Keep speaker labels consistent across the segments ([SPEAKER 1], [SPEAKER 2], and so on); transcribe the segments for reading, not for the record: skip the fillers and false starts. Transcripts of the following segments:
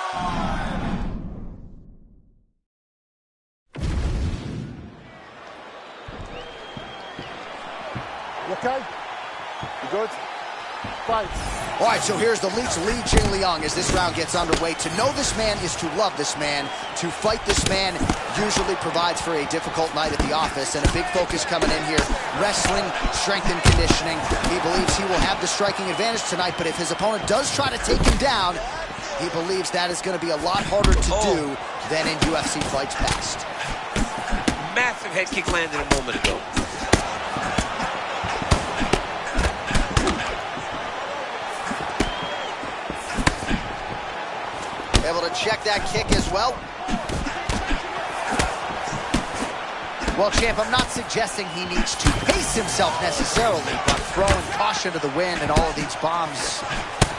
[SPEAKER 1] You okay? You good? Fight.
[SPEAKER 2] All right, so here's the Leech lead Jing Liang as this round gets underway. To know this man is to love this man. To fight this man usually provides for a difficult night at the office, and a big focus coming in here. Wrestling, strength and conditioning. He believes he will have the striking advantage tonight, but if his opponent does try to take him down, he believes that is going to be a lot harder to do than in UFC fights past.
[SPEAKER 3] Massive head kick landed a moment ago.
[SPEAKER 2] Able to check that kick as well. Well, champ, I'm not suggesting he needs to pace himself necessarily, but throwing caution to the wind and all of these bombs,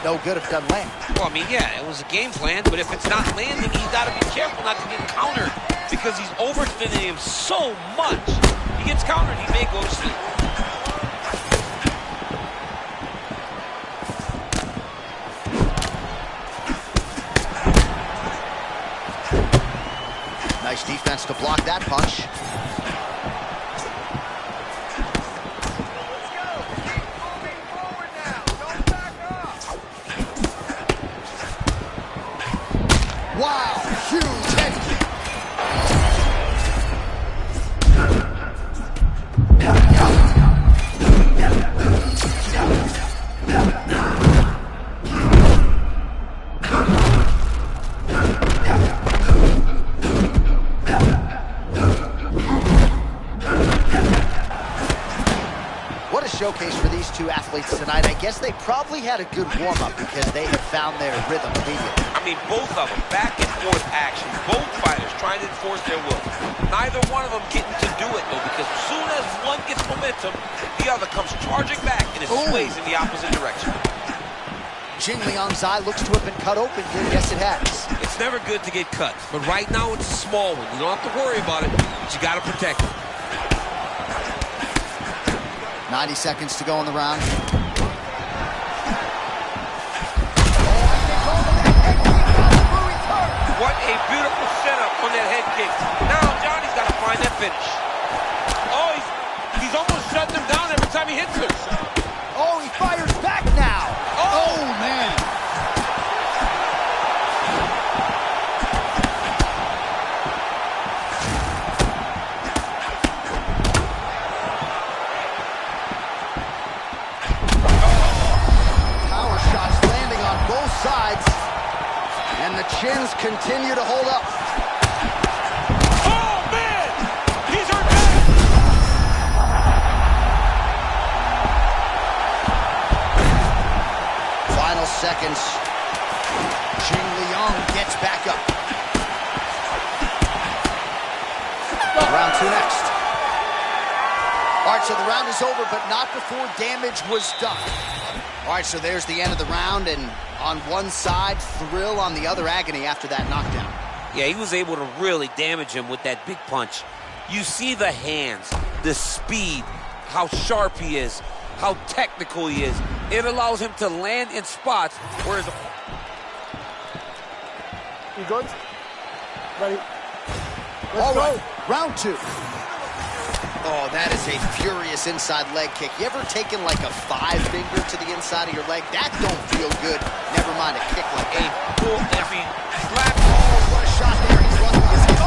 [SPEAKER 2] no good if it doesn't land.
[SPEAKER 3] Well, I mean, yeah, it was a game plan, but if it's not landing, he's got to be careful not to get countered because he's overspinning him so much. He gets countered, he may go to sleep.
[SPEAKER 2] Nice defense to block that punch. Wow, huge head kick. What a showcase for these two athletes tonight. I guess they probably had a good warm-up because they have found their rhythm immediately.
[SPEAKER 3] I mean, both of them, back and forth action. Both fighters trying to enforce their will. Neither one of them getting to do it, though, because as soon as one gets momentum, the other comes charging back and it sways in the opposite direction.
[SPEAKER 2] Jing Liang's eye looks to have been cut open here. Yes, it has.
[SPEAKER 3] It's never good to get cut, but right now it's a small one. You don't have to worry about it, but you got to protect it.
[SPEAKER 2] 90 seconds to go in the round.
[SPEAKER 3] What a beautiful setup on that head kick. Now Johnny's got to find that finish. Oh, he's almost shutting him down every time he hits him.
[SPEAKER 2] Oh, he fires back now. Oh man. Power shots landing on both sides. And the chins continue to hold up.
[SPEAKER 3] Oh, man! He's hurt bad!
[SPEAKER 2] Final seconds. Jing Liang gets back up. Round two next. All right, so the round is over, but not before damage was done. All right, so there's the end of the round, and on one side, thrill, on the other, agony after that knockdown.
[SPEAKER 3] Yeah, he was able to really damage him with that big punch. You see the hands, the speed, how sharp he is, how technical he is. It allows him to land in spots, whereas...
[SPEAKER 1] You good? Ready?
[SPEAKER 2] All right, round two. Oh, that is a furious inside leg kick. You ever taken like a 5-finger to the inside of your leg? That don't feel good. Never mind a kick like that.
[SPEAKER 3] Slap.
[SPEAKER 2] Oh, what a shot there. He's running his head.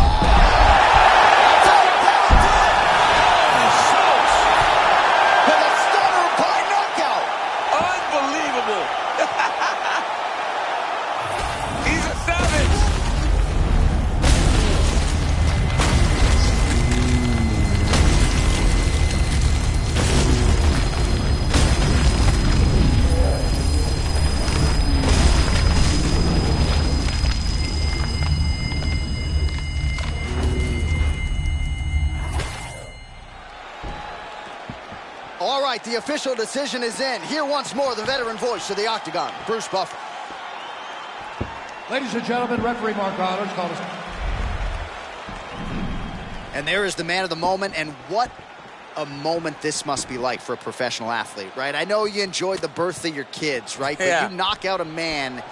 [SPEAKER 2] With a stunner by knockout.
[SPEAKER 3] Unbelievable. He's a savage.
[SPEAKER 2] All right, the official decision is in. Here once more, the veteran voice of the Octagon, Bruce Buffer.
[SPEAKER 4] Ladies and gentlemen, referee Mark Rollins called us.
[SPEAKER 2] And there is the man of the moment, and what a moment this must be like for a professional athlete, right? I know you enjoyed the birth of your kids, right?
[SPEAKER 3] Yeah.
[SPEAKER 2] But you knock out a man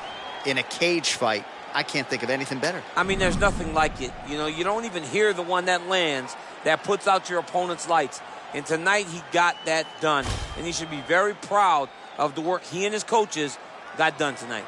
[SPEAKER 2] in a cage fight, I can't think of anything better.
[SPEAKER 3] I mean, there's nothing like it. You know, you don't even hear the one that lands that puts out your opponent's lights. And tonight he got that done. And he should be very proud of the work he and his coaches got done tonight.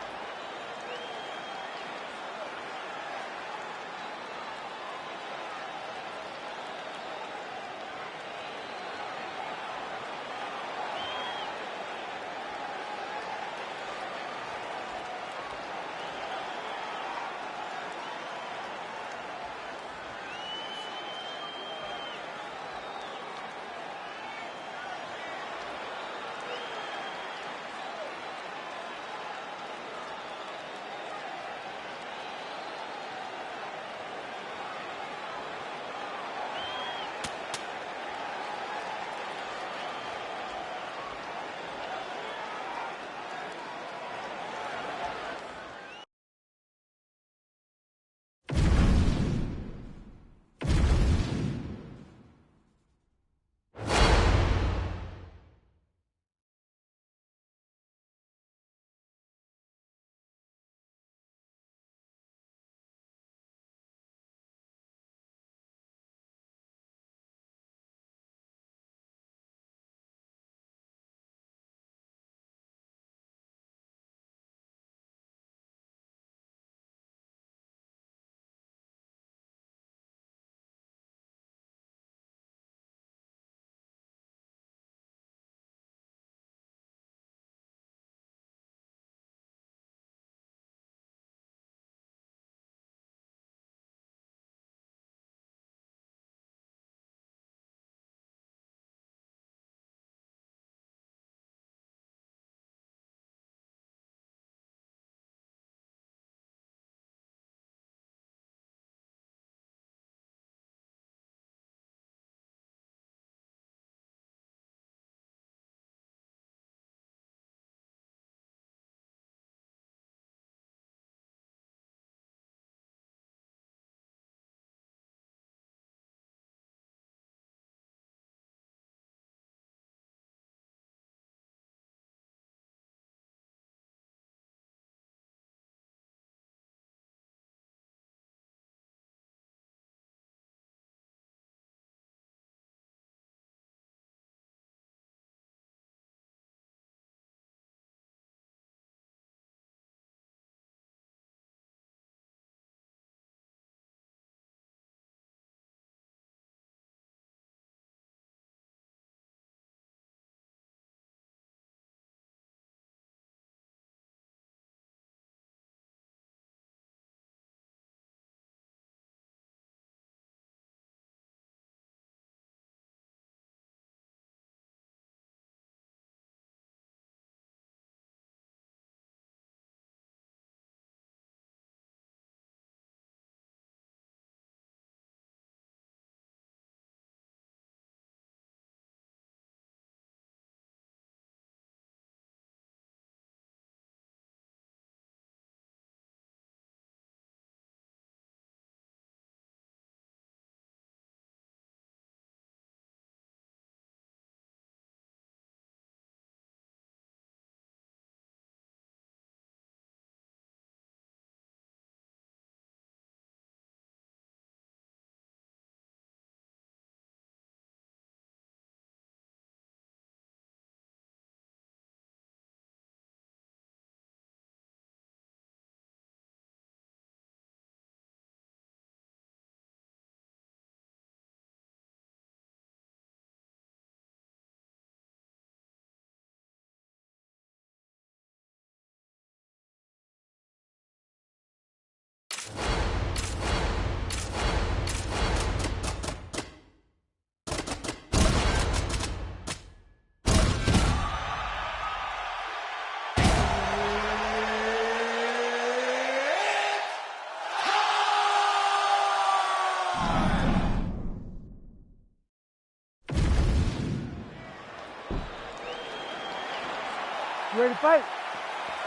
[SPEAKER 1] You ready to fight?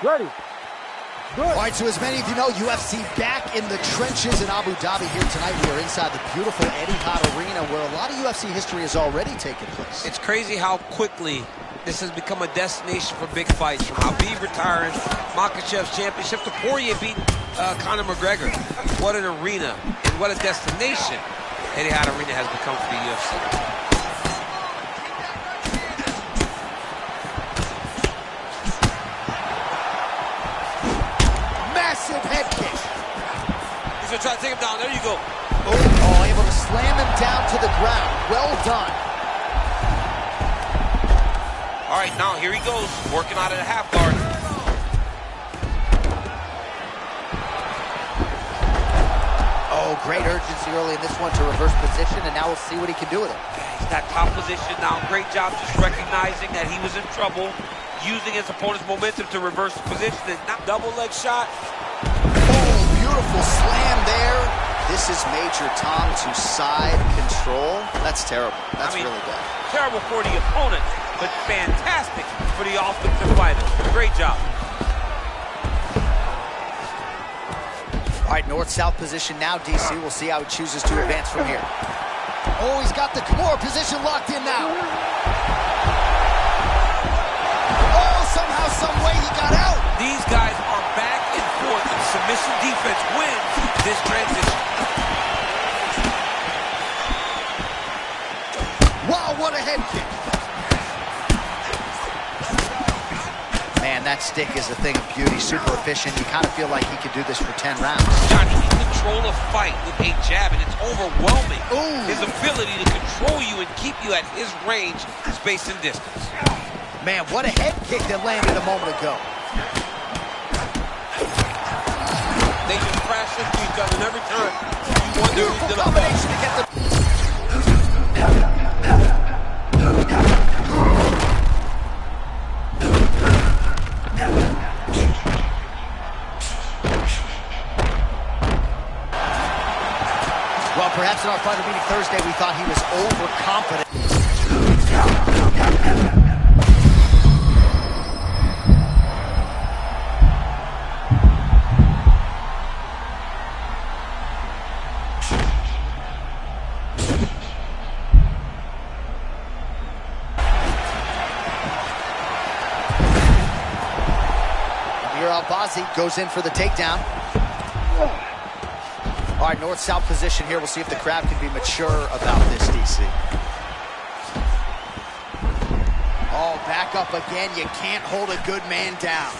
[SPEAKER 1] Ready. Good.
[SPEAKER 2] All right, so as many of you know, UFC back in the trenches in Abu Dhabi here tonight. We are inside the beautiful Etihad Arena where a lot of UFC history has already taken place.
[SPEAKER 3] It's crazy how quickly this has become a destination for big fights. From Habib retiring, Makhachev's championship, to Poirier beating Conor McGregor. What an arena and what a destination Etihad Arena has become for the UFC.
[SPEAKER 2] Massive head kick.
[SPEAKER 3] He's gonna try to take him down. There you go.
[SPEAKER 2] Oh, able to slam him down to the ground. Well done.
[SPEAKER 3] All right, now here he goes, working out of the half guard.
[SPEAKER 2] Oh, great urgency early in this one to reverse position, and now we'll see what he can do with it.
[SPEAKER 3] He's got top position now. Great job just recognizing that he was in trouble, using his opponent's momentum to reverse the position, and not double leg shot.
[SPEAKER 2] Oh, beautiful slam there. This is Major Tom to side control. That's terrible. That's really bad.
[SPEAKER 3] Terrible for the opponent, but fantastic for the offensive fighter. Great job.
[SPEAKER 2] All right, north-south position now, DC. We'll see how he chooses to advance from here. Oh, he's got the Kimura position locked in now. Oh, somehow, some way he got out.
[SPEAKER 3] These guys are back and forth, and submission defense wins this transition.
[SPEAKER 2] Wow, what a head kick. Man, that stick is a thing of beauty, super efficient. You kind of feel like he could do this for 10 rounds.
[SPEAKER 3] Johnny, he can control a fight with a jab, and it's overwhelming.
[SPEAKER 2] Ooh.
[SPEAKER 3] His ability to control you and keep you at his range, space, and distance.
[SPEAKER 2] Man, what a head kick that landed a moment ago.
[SPEAKER 3] They just crash into each other, and every time you wonder who's
[SPEAKER 2] Beautiful
[SPEAKER 3] gonna
[SPEAKER 2] combination to get the... Well, perhaps in our fighter meeting Thursday, we thought he was overconfident. Amir Albazi goes in for the takedown. All right, north-south position here. We'll see if the crowd can be mature about this, DC. Oh, back up again. You can't hold a good man down.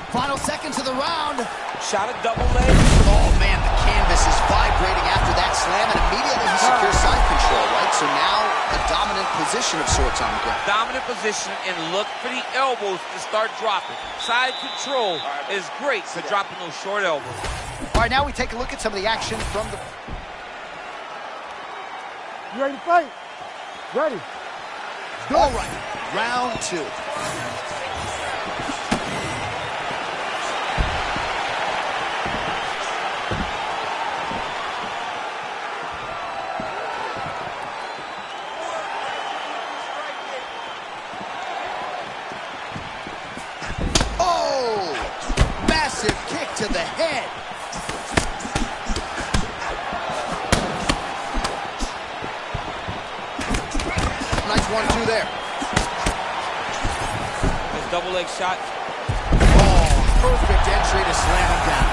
[SPEAKER 2] Final seconds of the round.
[SPEAKER 3] shot a double leg.
[SPEAKER 2] Oh, man, the canvas is vibrating after that slam, and immediately he secures side control, right? So now a dominant position of sorts on the ground.
[SPEAKER 3] Dominant position, and look for the elbows to start dropping. Side control is great for dropping those short elbows.
[SPEAKER 2] All right, now we take a look at some of the action from the...
[SPEAKER 1] You ready to fight? Ready.
[SPEAKER 2] All right, round two. Oh, massive kick to the head. Nice 1-2 there.
[SPEAKER 3] His double leg shot.
[SPEAKER 2] Oh, perfect entry to slam him down.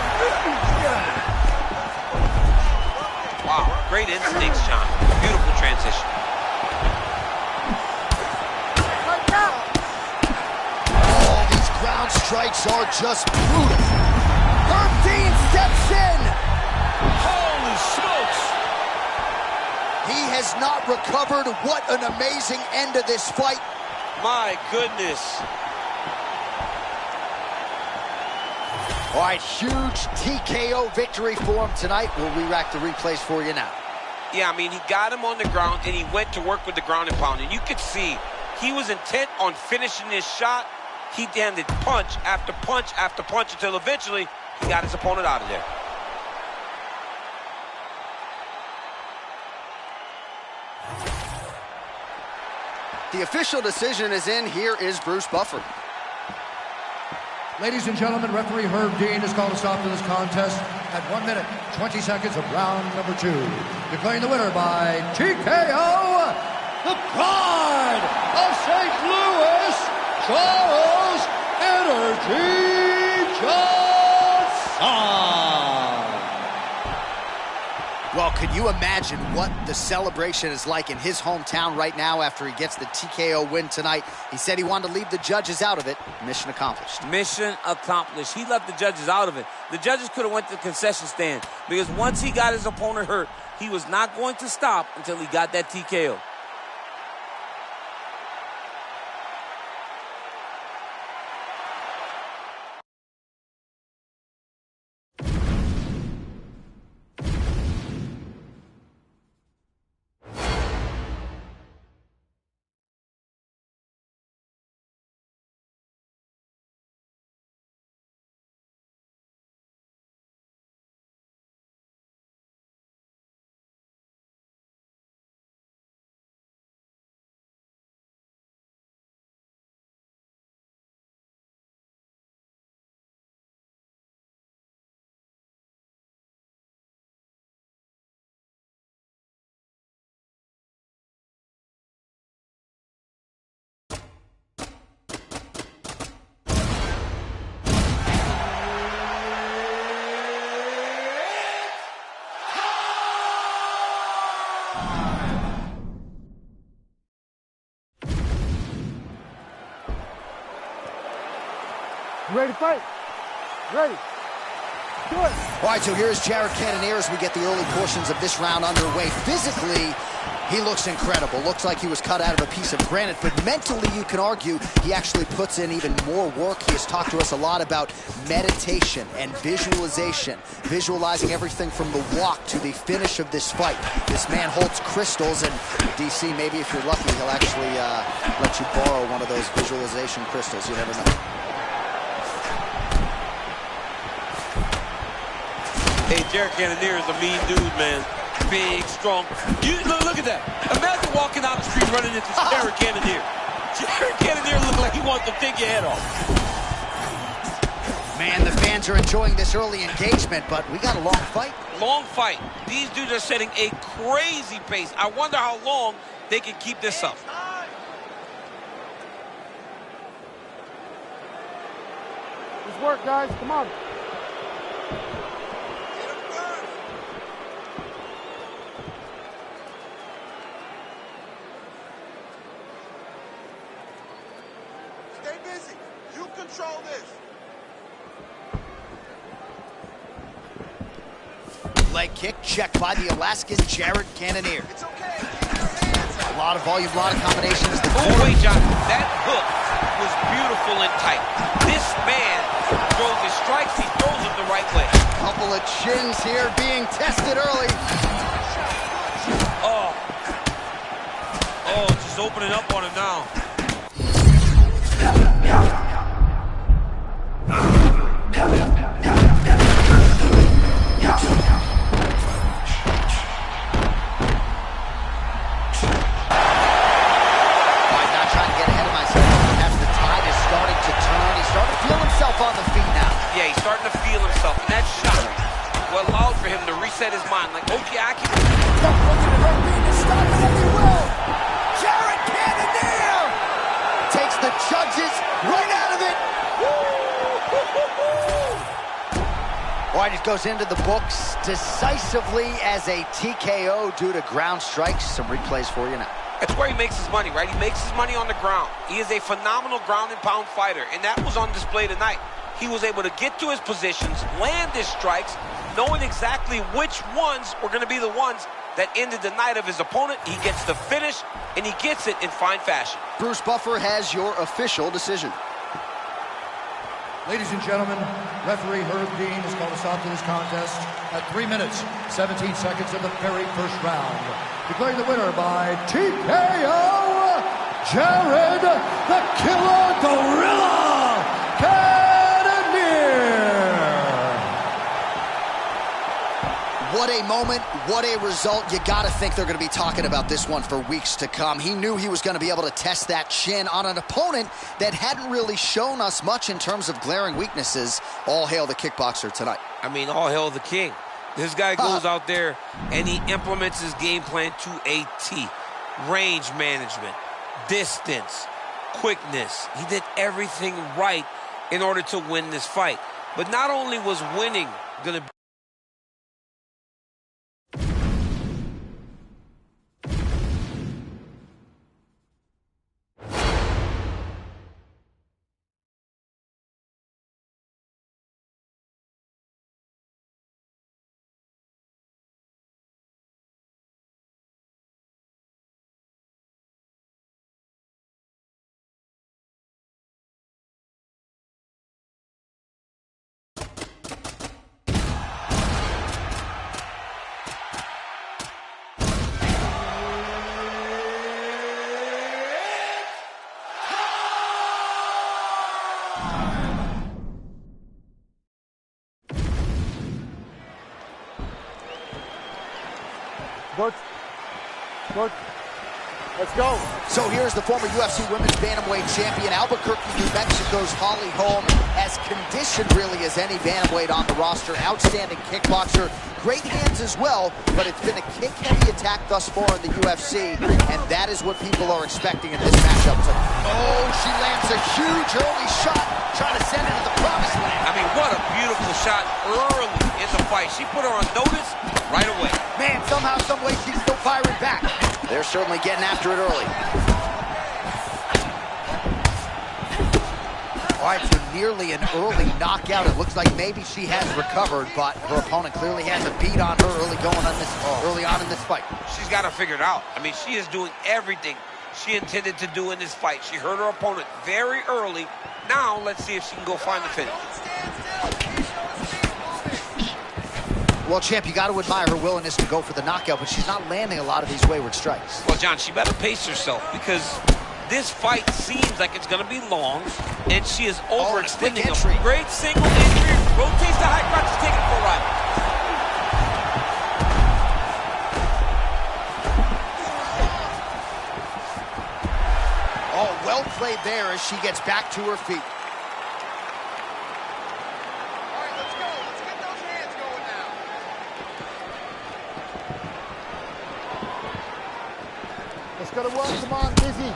[SPEAKER 3] Wow, great instincts, John. Beautiful transition.
[SPEAKER 2] Oh, these ground strikes are just brutal. Herb Dean steps in.
[SPEAKER 3] Holy smokes!
[SPEAKER 2] He has not recovered. What an amazing end to this fight.
[SPEAKER 3] My goodness.
[SPEAKER 2] All right, huge TKO victory for him tonight. We'll re-rack the replays for you now.
[SPEAKER 3] Yeah, I mean, he got him on the ground, and he went to work with the ground and pound. And you could see he was intent on finishing this shot. He landed punch after punch after punch until eventually he got his opponent out of there.
[SPEAKER 2] The official decision is in. Here is Bruce Buffer.
[SPEAKER 4] Ladies and gentlemen, referee Herb Dean has called a stop to this contest at 1 minute, 20 seconds of round number 2. Declaring the winner by TKO, the Pride of St. Louis, Charles Energy Johnson.
[SPEAKER 2] Well, could you imagine what the celebration is like in his hometown right now after he gets the TKO win tonight? He said he wanted to leave the judges out of it. Mission accomplished.
[SPEAKER 5] Mission accomplished. He left the judges out of it. The judges could have went to the concession stand because once he got his opponent hurt, he was not going to stop until he got that TKO.
[SPEAKER 1] You ready to fight? Ready. Do it.
[SPEAKER 2] All right, so here's Jared Cannonier as we get the early portions of this round underway. Physically, he looks incredible. Looks like he was cut out of a piece of granite, but mentally, you can argue he actually puts in even more work. He has talked to us a lot about meditation and visualization, visualizing everything from the walk to the finish of this fight. This man holds crystals, and DC, maybe if you're lucky, he'll actually let you borrow one of those visualization crystals. You never know.
[SPEAKER 3] Hey, Jared Cannonier is a mean dude, man. Big, strong. Look at that. Imagine walking down the street running into Jared Cannonier. Jared Cannonier looks like he wants to take your head off.
[SPEAKER 2] Man, the fans are enjoying this early engagement, but we got a long fight.
[SPEAKER 3] Long fight. These dudes are setting a crazy pace. I wonder how long they can keep this up.
[SPEAKER 1] Let's work, guys. Come on.
[SPEAKER 6] Stay busy. You control this.
[SPEAKER 2] Leg kick checked by the Alaskan Jared Cannonier.
[SPEAKER 6] It's okay. Keep your hands up.
[SPEAKER 2] A lot of volume, a lot of combinations.
[SPEAKER 3] Oh, wait, John. That hook was beautiful and tight. This man throws his strikes. He throws them the right way.
[SPEAKER 2] Couple of chins here being tested early.
[SPEAKER 3] Oh. Oh, just opening up on him now. Yeah, he's starting to feel himself, and that shot will allow for him to reset his mind. Like, okay, I can...
[SPEAKER 2] Don't look at the referee to stop it if he will. Jared Cannonier takes the judges right out of it. All right, it goes into the books decisively as a TKO due to ground strikes. Some replays for you now.
[SPEAKER 3] That's where he makes his money, right? He makes his money on the ground. He is a phenomenal ground and pound fighter, and that was on display tonight. He was able to get to his positions, land his strikes, knowing exactly which ones were going to be the ones that ended the night of his opponent. He gets the finish, and he gets it in fine fashion.
[SPEAKER 2] Bruce Buffer has your official decision.
[SPEAKER 4] Ladies and gentlemen, referee Herb Dean has called a stop to this contest at 3 minutes, 17 seconds of the very first round. Declaring the winner by TKO, Jared the Killer Gorilla Cannonier.
[SPEAKER 2] What a moment, what a result. You got to think they're going to be talking about this one for weeks to come. He knew he was going to be able to test that chin on an opponent that hadn't really shown us much in terms of glaring weaknesses. All hail the kickboxer tonight.
[SPEAKER 3] I mean, all hail the king. This guy goes out there and he implements his game plan to a T. Range management, distance, quickness. He did everything right in order to win this fight. But not only was winning going to be
[SPEAKER 1] Good. Let's go.
[SPEAKER 2] So here's the former UFC Women's Bantamweight champion, Albuquerque, New Mexico's Holly Holm, as conditioned really as any bantamweight on the roster. Outstanding kickboxer, great hands as well, but it's been a kick-heavy attack thus far in the UFC, and that is what people are expecting in this matchup. Oh, she lands a huge early shot, trying to send it to the promised land.
[SPEAKER 3] I mean, what a beautiful shot early in the fight. She put her on notice right away.
[SPEAKER 2] Man, somehow, some way, she's still firing back. They're certainly getting after it early. All right, so nearly an early knockout. It looks like maybe she has recovered, but her opponent clearly has a beat on her early on in this fight.
[SPEAKER 3] She's got to figure it out. I mean, she is doing everything she intended to do in this fight. She hurt her opponent very early. Now, let's see if she can go find the finish.
[SPEAKER 2] Well, champ, you got to admire her willingness to go for the knockout, but she's not landing a lot of these wayward strikes.
[SPEAKER 3] Well, John, she better pace herself because this fight seems like it's going to be long, and she is overextending. A great single entry, rotates the high crotch, taking it for a ride.
[SPEAKER 2] Oh, well played there as she gets back to her feet.
[SPEAKER 1] Gotta work, come on, Dizzy.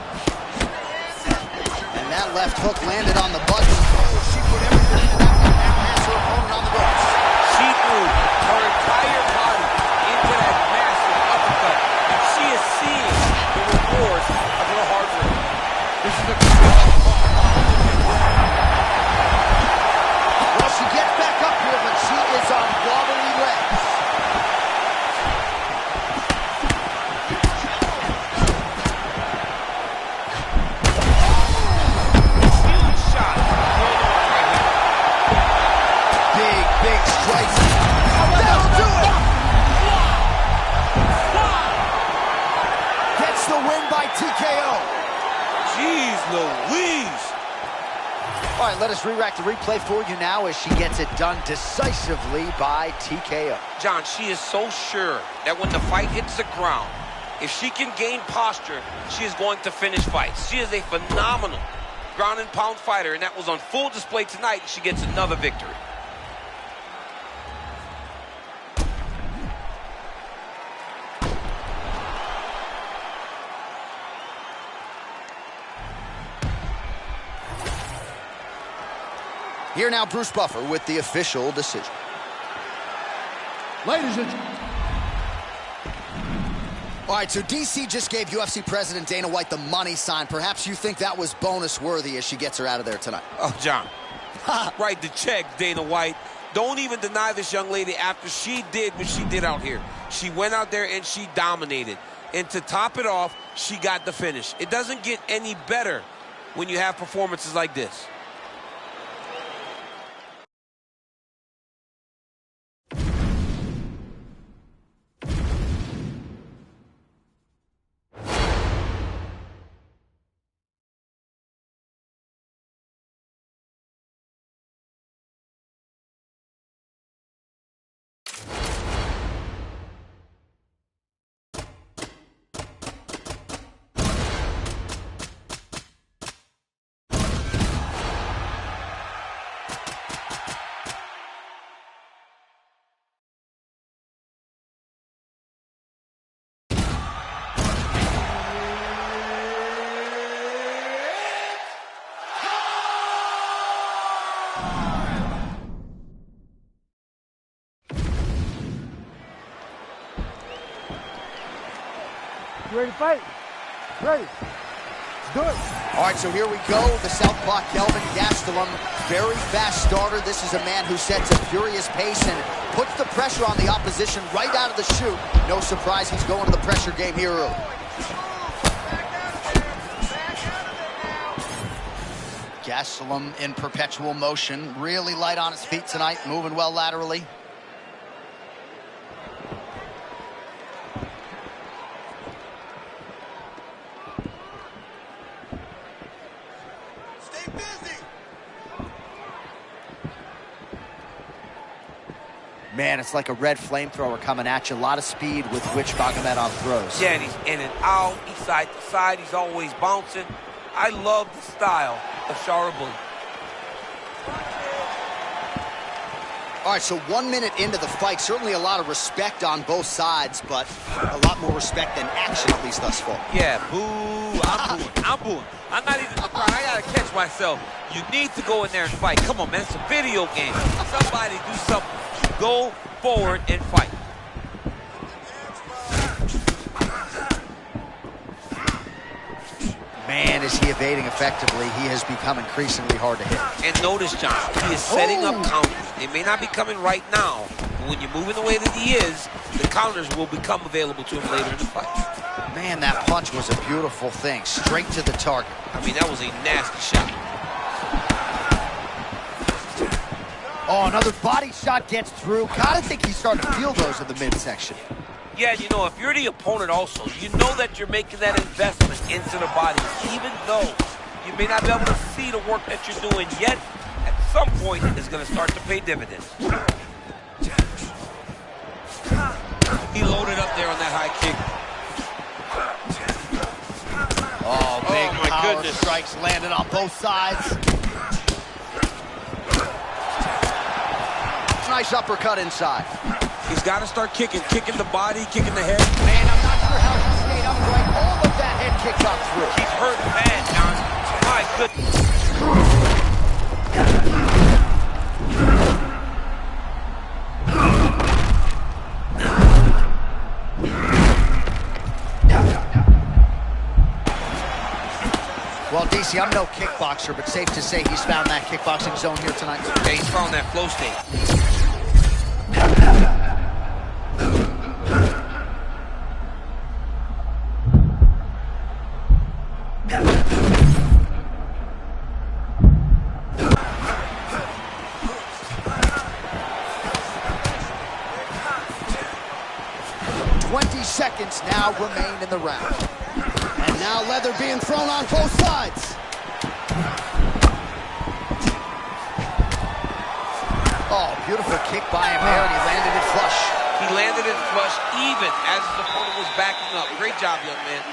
[SPEAKER 2] And that left hook landed on the button. Oh, she put everything into that one. Now has her opponent on the ropes.
[SPEAKER 3] She threw her entire body into that massive uppercut. And she is seeing the rewards of her hard work. This is a
[SPEAKER 2] well, she gets back up here, but she is on wobbly legs. All right, let us re-rack the replay for you now as she gets it done decisively by TKO.
[SPEAKER 3] John, she is so sure that when the fight hits the ground, if she can gain posture, she is going to finish fights. She is a phenomenal ground and pound fighter, and that was on full display tonight. She gets another victory.
[SPEAKER 2] Here now, Bruce Buffer with the official decision.
[SPEAKER 4] Ladies and gentlemen.
[SPEAKER 2] All right, so DC just gave UFC President Dana White the money sign. Perhaps you think that was bonus worthy as she gets her out of there tonight.
[SPEAKER 3] Oh, John, write the check, Dana White. Don't even deny this young lady after she did what she did out here. She went out there and she dominated. And to top it off, she got the finish. It doesn't get any better when you have performances like this.
[SPEAKER 1] ready to fight? Ready. Do it.
[SPEAKER 2] All right, so here we go. The southpaw Kelvin Gastelum, very fast starter. This is a man who sets a furious pace and puts the pressure on the opposition right out of the chute. No surprise he's going to the pressure game here early. Gastelum in perpetual motion, really light on his feet tonight, moving well laterally.
[SPEAKER 6] Stay busy.
[SPEAKER 2] Man, it's like a red flamethrower coming at you. A lot of speed with which Magomedov throws.
[SPEAKER 3] Yeah, and he's in and out, he's side to side, he's always bouncing. I love the style of Sharabuli.
[SPEAKER 2] All right, so 1 minute into the fight, certainly a lot of respect on both sides, but a lot more respect than action, at least thus far.
[SPEAKER 5] Yeah, boo. I'm booing. I'm not even crying. I gotta catch myself. You need to go in there and fight. Come on, man. It's a video game. Somebody do something. Go forward and fight.
[SPEAKER 2] Man, is he evading effectively. He has become increasingly hard to hit.
[SPEAKER 3] And notice, John, he is setting up counters. They may not be coming right now, but when you're moving the way that he is, the counters will become available to him later in the fight.
[SPEAKER 2] Man, that punch was a beautiful thing. Straight to the target.
[SPEAKER 3] I mean, that was a nasty shot.
[SPEAKER 2] Oh, another body shot gets through. Gotta think he's starting to feel those in the midsection.
[SPEAKER 3] Yeah, you know, if you're the opponent also, you know that you're making that investment into the body, even though you may not be able to see the work that you're doing yet, at some point it's going to start to pay dividends. He loaded up there on that high kick.
[SPEAKER 2] Oh, big
[SPEAKER 3] my
[SPEAKER 2] power
[SPEAKER 3] goodness.
[SPEAKER 2] strikes landed on both sides. Nice uppercut inside.
[SPEAKER 5] He's got to start kicking the body, kicking the head.
[SPEAKER 2] Man, I'm not sure how he stayed upright. All of that head kick got through.
[SPEAKER 3] He's hurt bad, John. My goodness.
[SPEAKER 2] Well, DC, I'm no kickboxer, but safe to say he's found that kickboxing zone here tonight.
[SPEAKER 3] Yeah, he's found that flow state.
[SPEAKER 2] 20 seconds now remain in the round. And now leather being thrown on both sides. Oh, beautiful kick by him there, and he landed it flush.
[SPEAKER 3] He landed it flush even as his opponent was backing up. Great job, young man.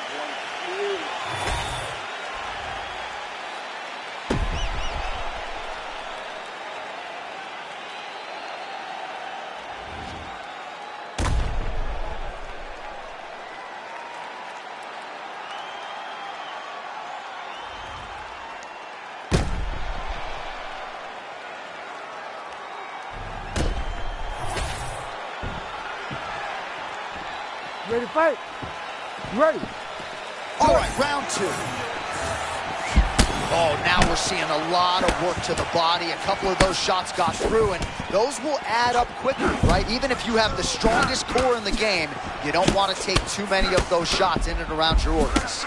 [SPEAKER 1] Ready to fight? Ready.
[SPEAKER 2] All right, round two. Oh, now we're seeing a lot of work to the body. A couple of those shots got through, and those will add up quickly, right? Even if you have the strongest core in the game, you don't want to take too many of those shots in and around your organs.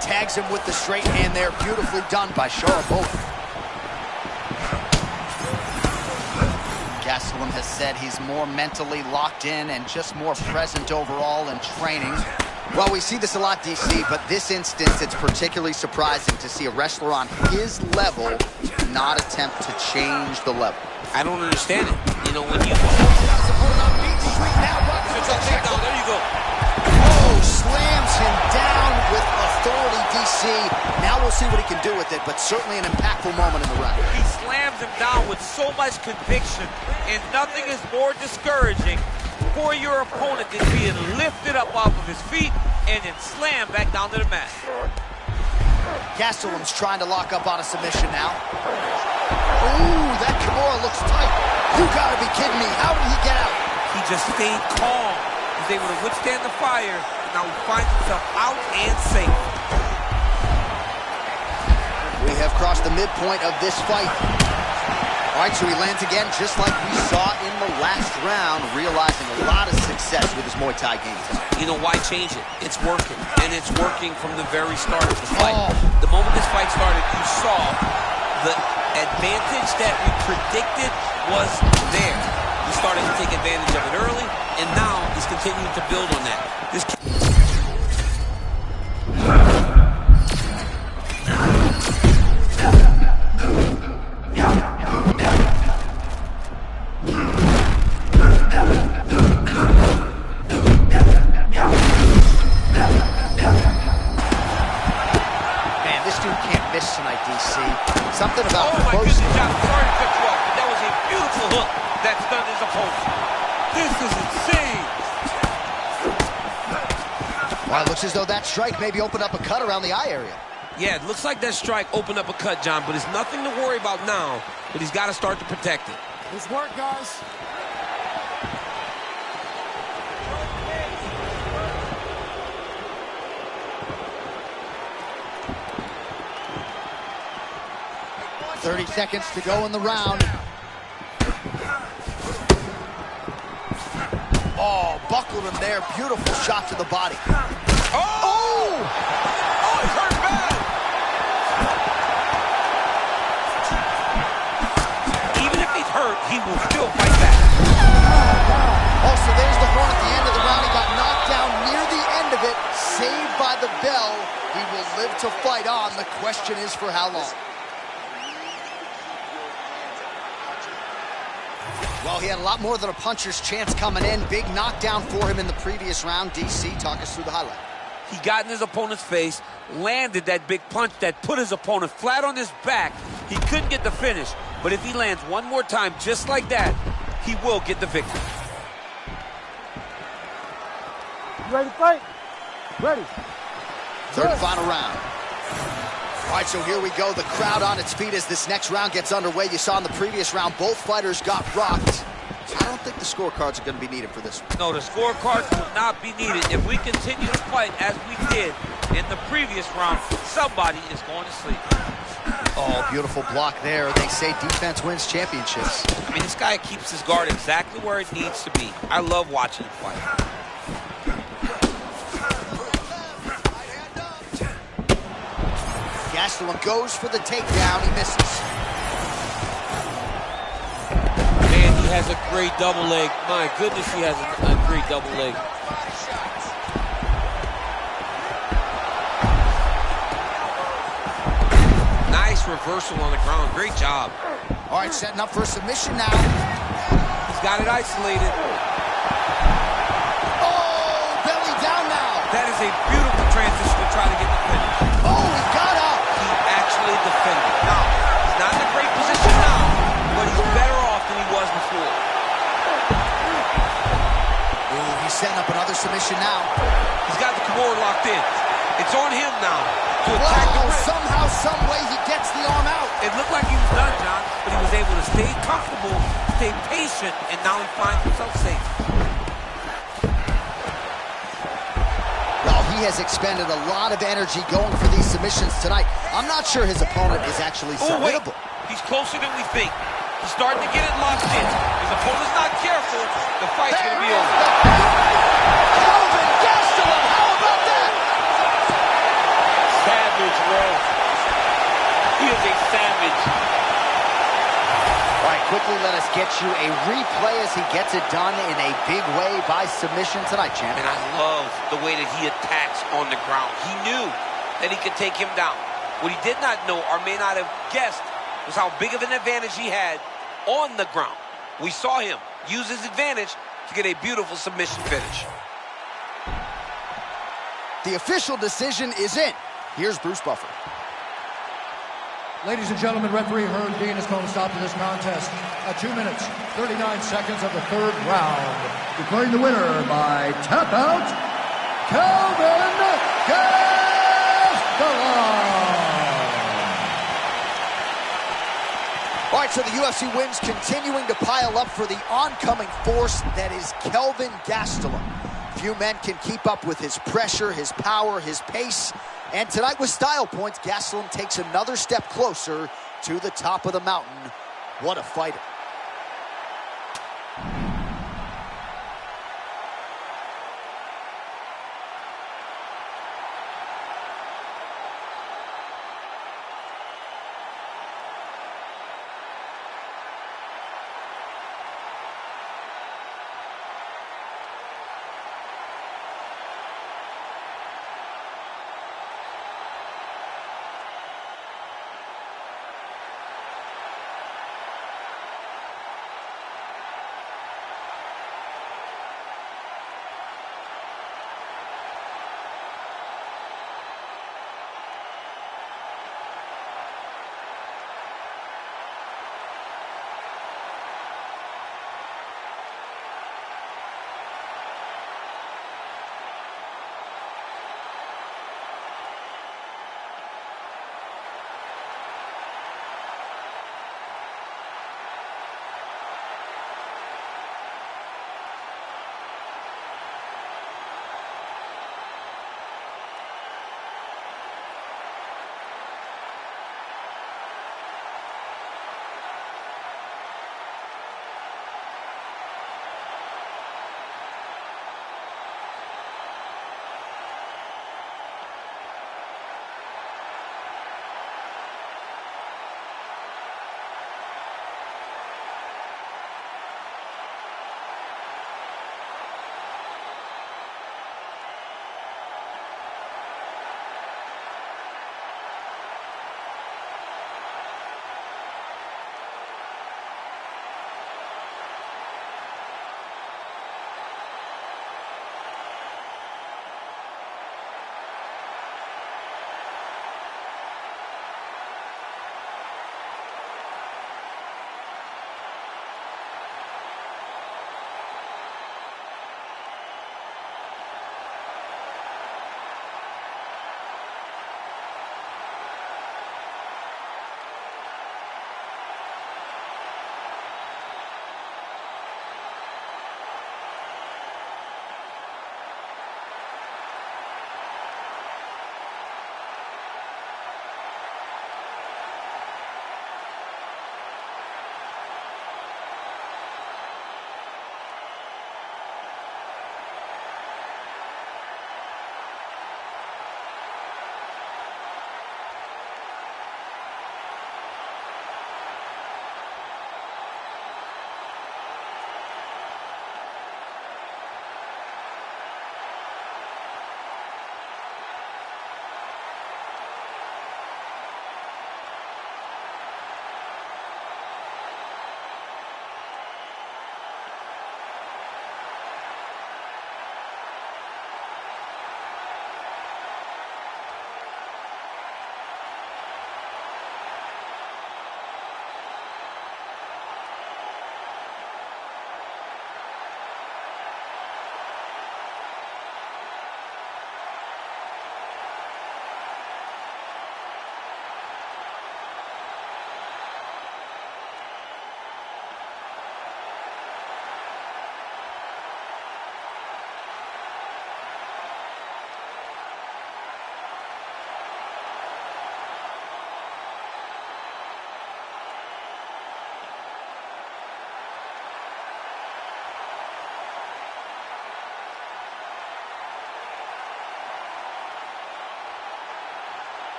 [SPEAKER 2] Tags him with the straight hand there. Beautifully done by Sharapova. Gastelum has said he's more mentally locked in and just more present overall in training. Well, we see this a lot, DC, but this instance, it's particularly surprising to see a wrestler on his level not attempt to change the level.
[SPEAKER 3] I don't understand it. You know, when you... There you go.
[SPEAKER 2] Oh, slams him down with authority, DC. Now we'll see what he can do with it, but certainly an impactful moment in the round.
[SPEAKER 5] He slams him down with so much conviction, and nothing is more discouraging for your opponent than being lifted up off of his feet and then slammed back down to the mat.
[SPEAKER 2] Gastelum's trying to lock up on a submission now. Ooh, that Kimura looks tight. You gotta be kidding me. How did he get out?
[SPEAKER 3] He just stayed calm. He was able to withstand the fire. And now he finds himself out and safe.
[SPEAKER 2] We have crossed the midpoint of this fight. All right, so he lands again just like we saw in the last round, realizing a lot of success with his Muay Thai game tonight.
[SPEAKER 3] You know, why change it? It's working, and it's working from the very start of the fight. The moment this fight started, you saw the advantage that we predicted was there. He started to take advantage of it early, and now he's continuing to build on that.
[SPEAKER 2] Something about
[SPEAKER 3] my goodness, John, sorry to cut you off, but that was a beautiful hook that stunned his opponent. This is insane.
[SPEAKER 2] Well, it looks as though that strike maybe opened up a cut around the eye area.
[SPEAKER 3] Yeah, it looks like that strike opened up a cut, John, but it's nothing to worry about now, but he's got to start to protect it.
[SPEAKER 1] Nice work, guys.
[SPEAKER 2] .30 seconds to go in the round. Oh, buckled him there. Beautiful shot to the body.
[SPEAKER 3] Oh, he's hurt bad. Even if he's hurt, he will still fight back.
[SPEAKER 2] Oh, so there's the horn at the end of the round. He got knocked down near the end of it. Saved by the bell. He will live to fight on. The question is for how long. Well, he had a lot more than a puncher's chance coming in. Big knockdown for him in the previous round. DC, talk us through the highlight.
[SPEAKER 3] He got in his opponent's face, landed that big punch that put his opponent flat on his back. He couldn't get the finish, but if he lands one more time just like that, he will get the victory.
[SPEAKER 1] You ready to fight? Ready.
[SPEAKER 2] Third and final round. All right, so here we go. The crowd on its feet as this next round gets underway. You saw in the previous round, both fighters got rocked. I don't think the scorecards are going to be needed for this one.
[SPEAKER 3] No, the scorecards will not be needed. If we continue to fight as we did in the previous round, somebody is going to sleep.
[SPEAKER 2] Oh, beautiful block there. They say defense wins championships.
[SPEAKER 3] I mean, this guy keeps his guard exactly where it needs to be. I love watching him fight.
[SPEAKER 2] Gastelum goes for the takedown. He misses.
[SPEAKER 3] Man, he has a great double leg. My goodness, he has a great double leg. Nice reversal on the ground. Great job.
[SPEAKER 2] All right, setting up for a submission now.
[SPEAKER 3] He's got it isolated.
[SPEAKER 2] Oh, belly down now.
[SPEAKER 3] That is a beautiful transition to try to get the finish.
[SPEAKER 2] Oh, he got up.
[SPEAKER 3] Actually defended. Now, he's not in a great position now, but he's better off than he was before.
[SPEAKER 2] Ooh, he's setting up another submission now.
[SPEAKER 3] He's got the Kimura locked in. It's on him now to attack the wrist.
[SPEAKER 2] Somehow, some way, he gets the arm out.
[SPEAKER 3] It looked like he was done, John, but he was able to stay comfortable, stay patient, and now he finds himself safe.
[SPEAKER 2] He has expended a lot of energy going for these submissions tonight. I'm not sure his opponent is actually submittable.
[SPEAKER 3] He's closer than we think. He's starting to get it locked in. His opponent's not careful, the fight's going to be over.
[SPEAKER 2] Gastelum, how about that?
[SPEAKER 3] Savage, bro. He is a savage.
[SPEAKER 2] All right, quickly let us get you a replay as he gets it done in a big way by submission tonight, champ.
[SPEAKER 3] And I love the way that he attacks on the ground. He knew that he could take him down. What he did not know or may not have guessed was how big of an advantage he had on the ground. We saw him use his advantage to get a beautiful submission finish.
[SPEAKER 2] The official decision is in. Here's Bruce Buffer.
[SPEAKER 4] Ladies and gentlemen, referee Herb Dean has called a stop to this contest at 2 minutes, 39 seconds of the third round. Declaring the winner by tap out, Kelvin Gastelum.
[SPEAKER 2] All right, so the UFC wins continuing to pile up for the oncoming force that is Kelvin Gastelum. Few men can keep up with his pressure, his power, his pace. And tonight with style points, Gastelum takes another step closer to the top of the mountain. What a fighter.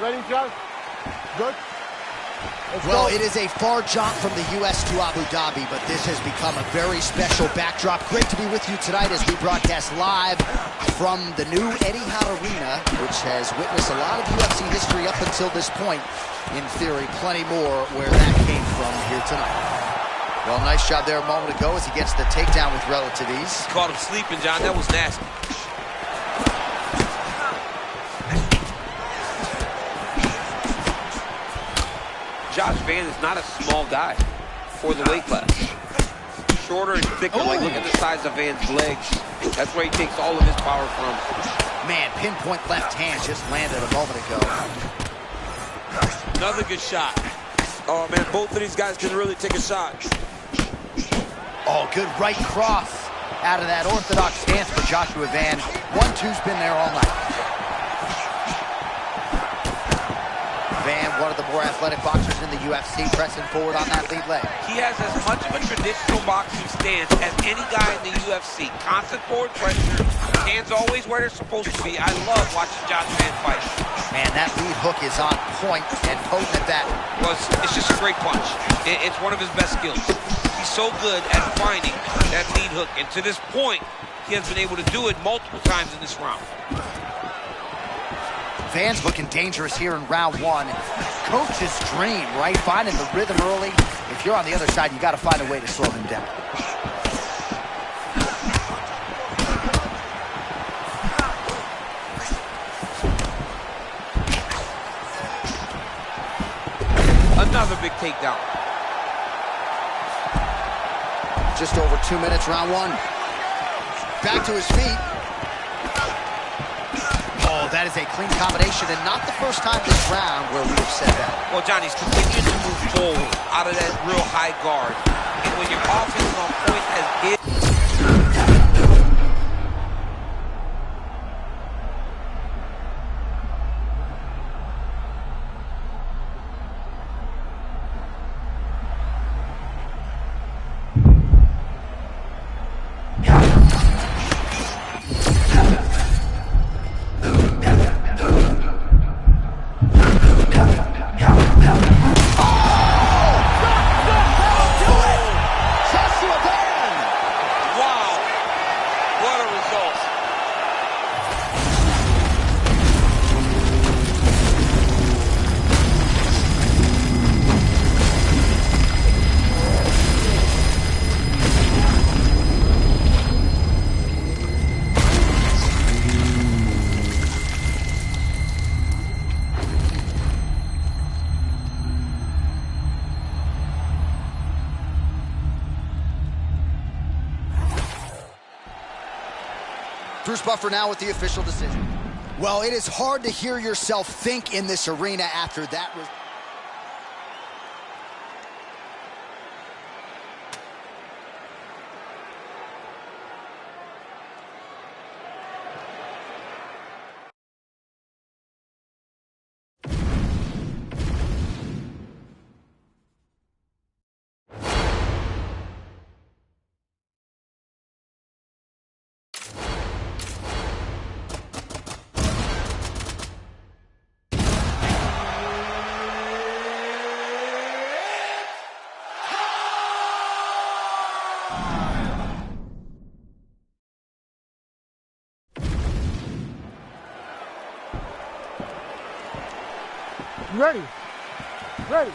[SPEAKER 1] Ready, Josh? Good.
[SPEAKER 2] Well, it is a far jaunt from the U.S. to Abu Dhabi, but this has become a very special backdrop. Great to be with you tonight as we broadcast live from the new Etihad Arena, which has witnessed a lot of UFC history up until this point. In theory, plenty more where that came from here tonight. Well, nice job there a moment ago as he gets the takedown with relative ease.
[SPEAKER 3] Caught him sleeping, John. That was nasty. Josh Van is not a small guy for the weight class. Shorter and thicker, like look at the size of Van's legs. That's where he takes all of his power from.
[SPEAKER 2] Man, pinpoint left hand just landed a moment ago.
[SPEAKER 5] Another good shot. Oh, man, both of these guys can really take a shot.
[SPEAKER 2] Oh, good right cross out of that orthodox stance for Joshua Van. 1-2's been there all night. Van, one of the more athletic boxers in the UFC, pressing forward on that lead leg.
[SPEAKER 3] He has as much of a traditional boxing stance as any guy in the UFC. Constant forward pressure, hands always where they're supposed to be. I love watching Josh Van fight.
[SPEAKER 2] Man, that lead hook is on point and potent at that.
[SPEAKER 3] Well, it's just a great punch. It's one of his best skills. He's so good at finding that lead hook, and to this point, he has been able to do it multiple times in this round.
[SPEAKER 2] Van's looking dangerous here in round one. Coach's dream, right? Finding the rhythm early. If you're on the other side, you got to find a way to slow him down.
[SPEAKER 3] Another big takedown.
[SPEAKER 2] Just over 2 minutes, round one. Back to his feet. Oh, that is a clean combination, and not the first time this round where we have said that.
[SPEAKER 3] Well, John, he's continuing to move forward out of that real high guard. And when your offense is on point as it...
[SPEAKER 2] Bruce Buffer now with the official decision. Well, it is hard to hear yourself think in this arena after that.
[SPEAKER 1] Ready. Ready.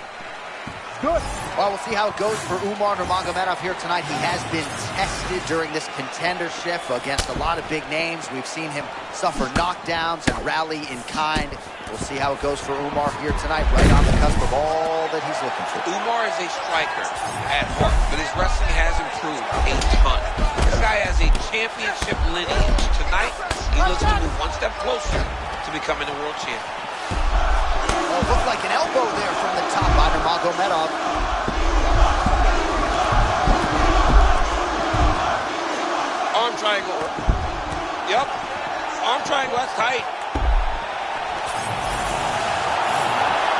[SPEAKER 1] Good.
[SPEAKER 2] Well, we'll see how it goes for Umar Nurmagomedov here tonight. He has been tested during this contendership against a lot of big names. We've seen him suffer knockdowns and rally in kind. We'll see how it goes for Umar here tonight, right on the cusp of all that he's looking for.
[SPEAKER 3] Umar is a striker at heart, but his wrestling has improved a ton. This guy has a championship lineage. Tonight, he looks to move one step closer to becoming a world champion.
[SPEAKER 2] Oh, looked like an elbow there from the top by Nurmagomedov.
[SPEAKER 3] Arm triangle. Yep. Arm triangle, that's tight.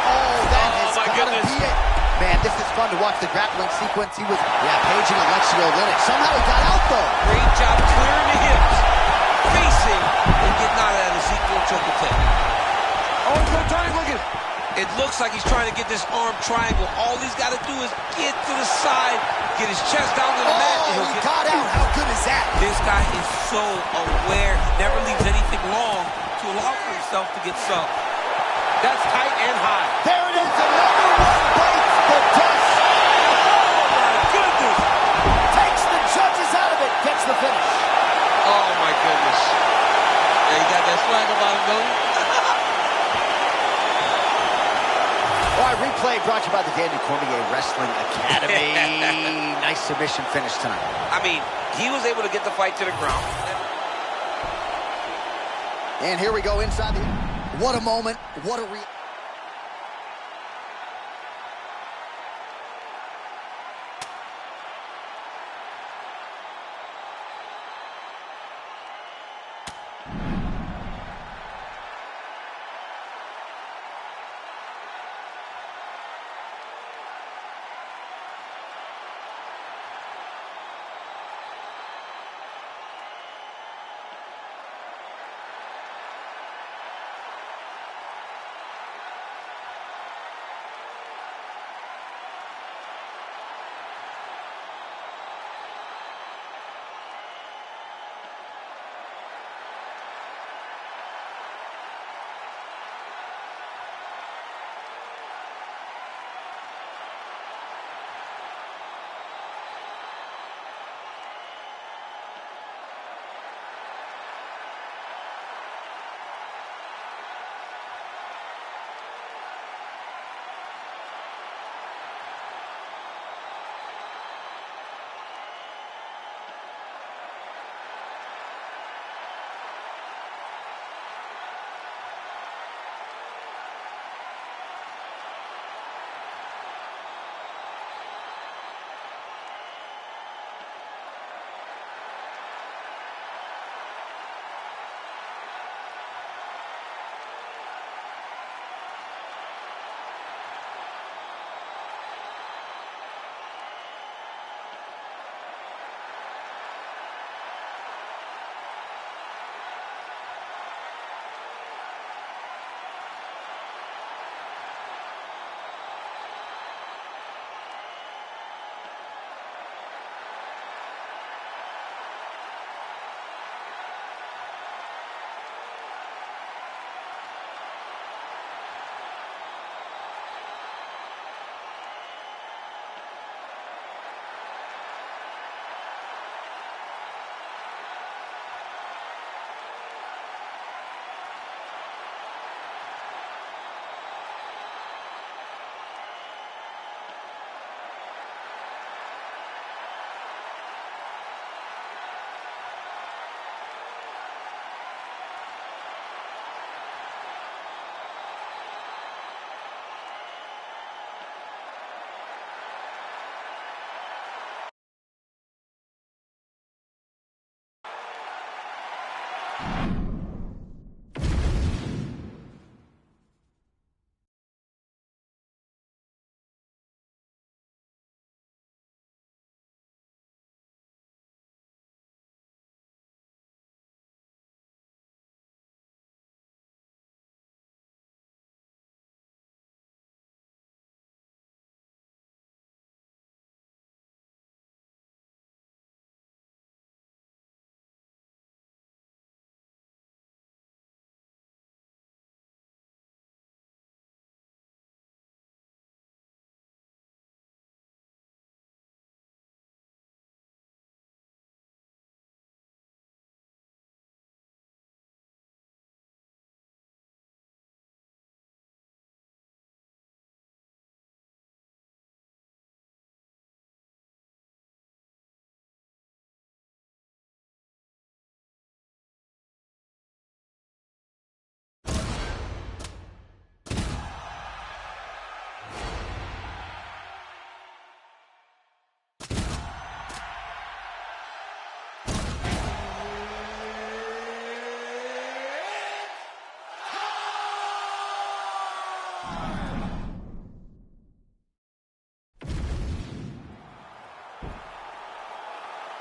[SPEAKER 2] Oh, that is
[SPEAKER 3] my
[SPEAKER 2] gotta
[SPEAKER 3] goodness.
[SPEAKER 2] be it. Man, this is fun to watch the grappling sequence. He was, paging Alexio Oleinik. Somehow he got out, though.
[SPEAKER 3] Great job clearing the hips, facing, and getting out of that Ezekiel choke attack.
[SPEAKER 1] Oh, it's no time looking.
[SPEAKER 3] It looks like he's trying to get this arm triangle. All he's got to do is get to the side, get his chest down to the mat.
[SPEAKER 2] Oh, he got out. How good is that?
[SPEAKER 3] This guy is so aware. He never leaves anything long to allow for himself to get subbed. That's tight and high.
[SPEAKER 2] There it is. Another one bites the dust.
[SPEAKER 3] Oh, my goodness.
[SPEAKER 2] Takes the judges out of it. Gets the finish.
[SPEAKER 3] Oh, my goodness. Yeah, he got that swag about him, though.
[SPEAKER 2] All right, replay brought to you by the Daniel Cormier Wrestling Academy. Nice submission finish tonight.
[SPEAKER 3] I mean, he was able to get the fight to the ground.
[SPEAKER 2] And here we go inside the... What a moment. What a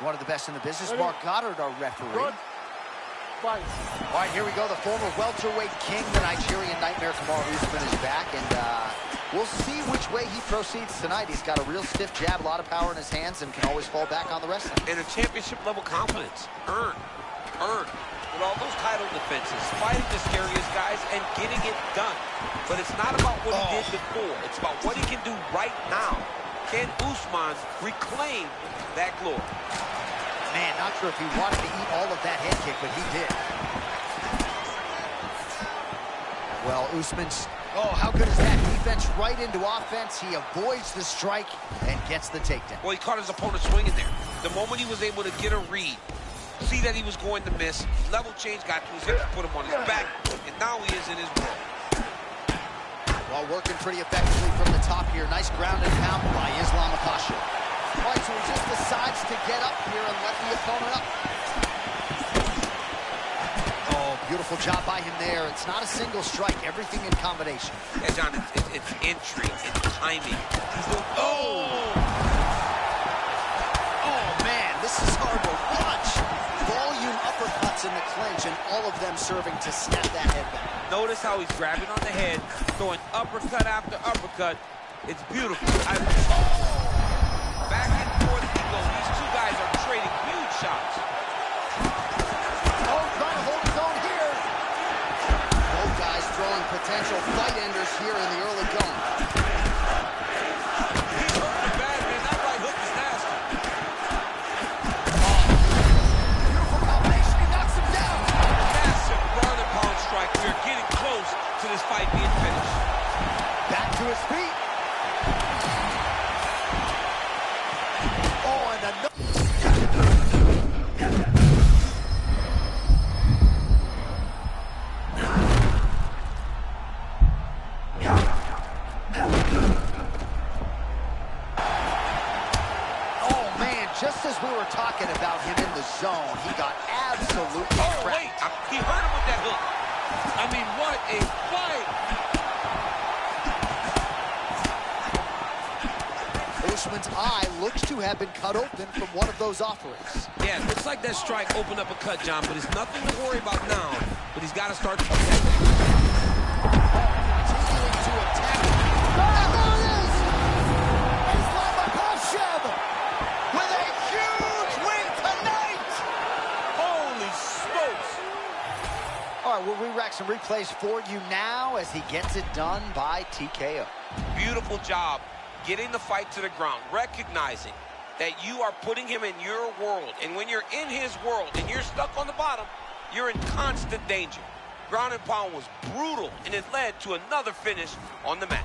[SPEAKER 2] One of the best in the business, Mark Goddard, our referee.
[SPEAKER 1] Good. fight.
[SPEAKER 2] All right, here we go. The former welterweight king, the Nigerian Nightmare, Kamaru Usman, is back, and we'll see which way he proceeds tonight. He's got a real stiff jab, a lot of power in his hands, and can always fall back on the wrestling.
[SPEAKER 3] And a championship-level confidence. Earned. With all those title defenses, fighting the scariest guys and getting it done. But it's not about what he did before. It's about what he can do right now. Can Usman reclaim that glory?
[SPEAKER 2] Man, not sure if he wanted to eat all of that head kick, but he did. Well, Usman's... Oh, how good is that? Defense right into offense. He avoids the strike and gets the takedown.
[SPEAKER 3] Well, he caught his opponent swinging there. The moment he was able to get a read, see that he was going to miss, level change, got to his hips, put him on his back, and now he is in his world.
[SPEAKER 2] While working pretty effectively from the top here. Nice ground and pound by Islam Makhachev. All right, so he just decides to get up here and let the opponent up. Oh, beautiful job by him there. It's not a single strike, everything in combination.
[SPEAKER 3] Yeah, John, it's entry, it's timing.
[SPEAKER 2] Oh, man, this is hard to watch. Volume uppercuts in the clinch, and all of them serving to snap that head back.
[SPEAKER 5] Notice how he's grabbing on the head, throwing uppercut after uppercut. It's beautiful.
[SPEAKER 3] Back and forth he goes. These two guys are trading huge shots.
[SPEAKER 2] Oh, trying to hold his own here. Both guys throwing potential fight enders here in the early going.
[SPEAKER 3] He's hurting bad, man. That right hook is nasty.
[SPEAKER 2] Beautiful combination. He knocks him down.
[SPEAKER 3] Massive ground and pound strike. We are getting close to this fight being finished.
[SPEAKER 2] Back to his feet. Oh, and another. Oh, man, just as we were talking about him in the zone, he got absolutely
[SPEAKER 3] Oh, wait.
[SPEAKER 2] cracked.
[SPEAKER 3] He hurt him with that hook.
[SPEAKER 5] I mean, what a fight!
[SPEAKER 2] Usman's eye looks to have been cut open from one of those offerings.
[SPEAKER 3] Yeah, looks like that strike opened up a cut, John, but it's nothing to worry about now. But he's got to start to protect it.
[SPEAKER 2] Continuing to attack. And there it is! Islam Makhachev with a huge win tonight!
[SPEAKER 3] Holy smokes!
[SPEAKER 2] All right, we'll re-rack some replays for you now as he gets it done by TKO.
[SPEAKER 3] Beautiful job getting the fight to the ground, recognizing that you are putting him in your world. And when you're in his world and you're stuck on the bottom, you're in constant danger. Ground and pound was brutal, and it led to another finish on the mat.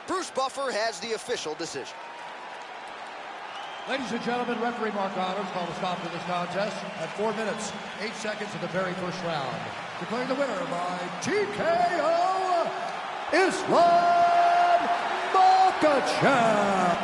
[SPEAKER 2] Bruce Buffer has the official decision.
[SPEAKER 4] Ladies and gentlemen, referee Mark Honors called a stop to this contest at 4 minutes, 8 seconds of the very first round. Declaring the winner by TKO, Islam Makhachev.